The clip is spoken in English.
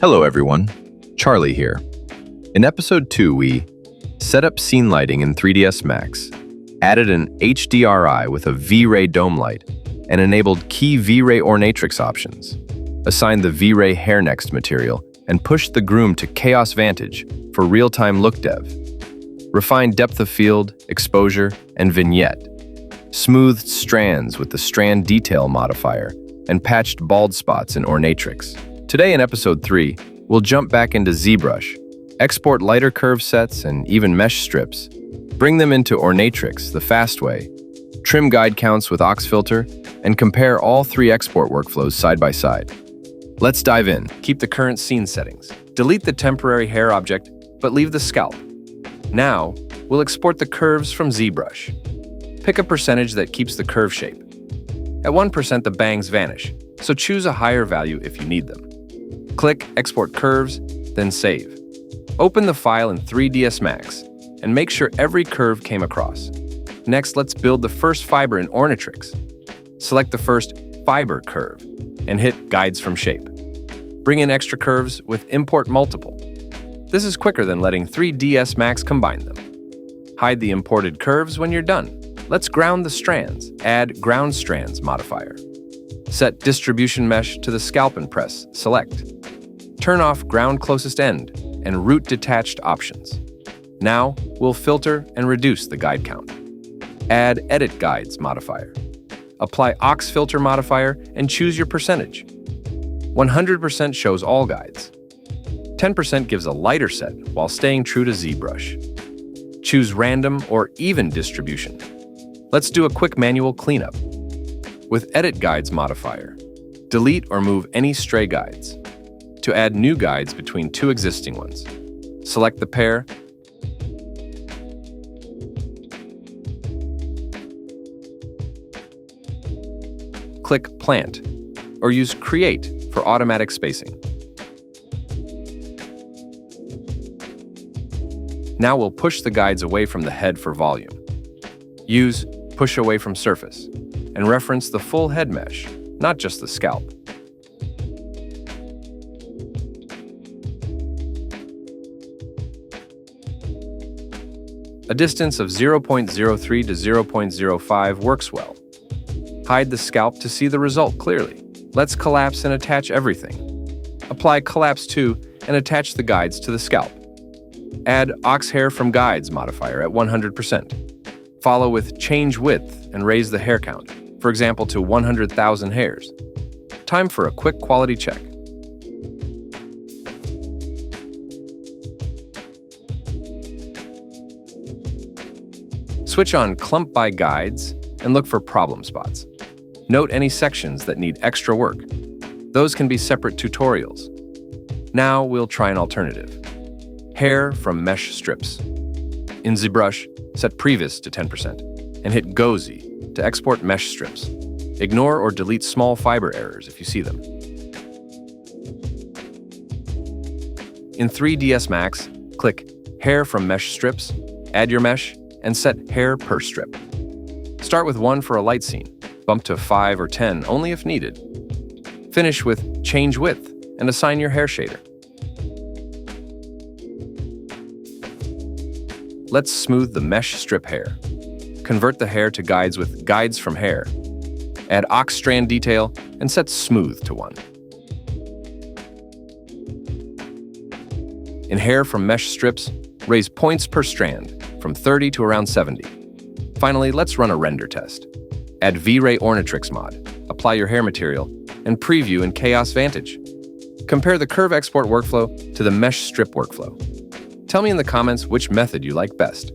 Hello everyone, Charlie here. In episode 2, we set up scene lighting in 3ds Max, added an HDRI with a V-Ray dome light, and enabled key V-Ray Ornatrix options, assigned the V-Ray hair next material, and pushed the groom to Chaos Vantage for real-time look dev, refined depth of field, exposure, and vignette, smoothed strands with the strand detail modifier, and patched bald spots in Ornatrix. Today in episode 3, we'll jump back into ZBrush, export lighter curve sets and even mesh strips, bring them into Ornatrix the fast way, trim guide counts with aux filter, and compare all 3 export workflows side by side. Let's dive in. Keep the current scene settings. Delete the temporary hair object, but leave the scalp. Now, we'll export the curves from ZBrush. Pick a percentage that keeps the curve shape. At 1%, the bangs vanish, so choose a higher value if you need them. Click Export Curves, then Save. Open the file in 3ds Max, and make sure every curve came across. Next, let's build the first fiber in Ornatrix. Select the first fiber curve, and hit Guides from Shape. Bring in extra curves with Import Multiple. This is quicker than letting 3ds Max combine them. Hide the imported curves when you're done. Let's ground the strands. Add Ground Strands modifier. Set Distribution Mesh to the Scalp and press Select. Turn off Ground Closest End and Root Detached options. Now, we'll filter and reduce the guide count. Add Edit Guides modifier. Apply aux filter modifier and choose your percentage. 100% shows all guides. 10% gives a lighter set while staying true to ZBrush. Choose random or even distribution. Let's do a quick manual cleanup. With Edit Guides modifier, delete or move any stray guides. To add new guides between 2 existing ones, select the pair, click Plant, or use Create for automatic spacing. Now we'll push the guides away from the head for volume. Use Push Away from Surface, and reference the full head mesh, not just the scalp. A distance of 0.03 to 0.05 works well. Hide the scalp to see the result clearly. Let's collapse and attach everything. Apply Collapse to and attach the guides to the scalp. Add aux hair from guides modifier at 100%. Follow with Change Width and raise the hair count, for example to 100,000 hairs. Time for a quick quality check. Switch on Clump by Guides and look for problem spots. Note any sections that need extra work. Those can be separate tutorials. Now we'll try an alternative. Hair from mesh strips. In ZBrush, set Previs to 10% and hit Go Z to export mesh strips. Ignore or delete small fiber errors if you see them. In 3ds Max, click Hair from mesh strips, add your mesh, and set hair per strip. Start with 1 for a light scene, bump to 5 or 10 only if needed. Finish with Change Width and assign your hair shader. Let's smooth the mesh strip hair. Convert the hair to guides with Guides from Hair. Add aux strand detail and set Smooth to 1. In hair from mesh strips, raise points per strand from 30 to around 70. Finally, let's run a render test. Add V-Ray Ornatrix mod, apply your hair material, and preview in Chaos Vantage. Compare the curve export workflow to the mesh strip workflow. Tell me in the comments which method you like best.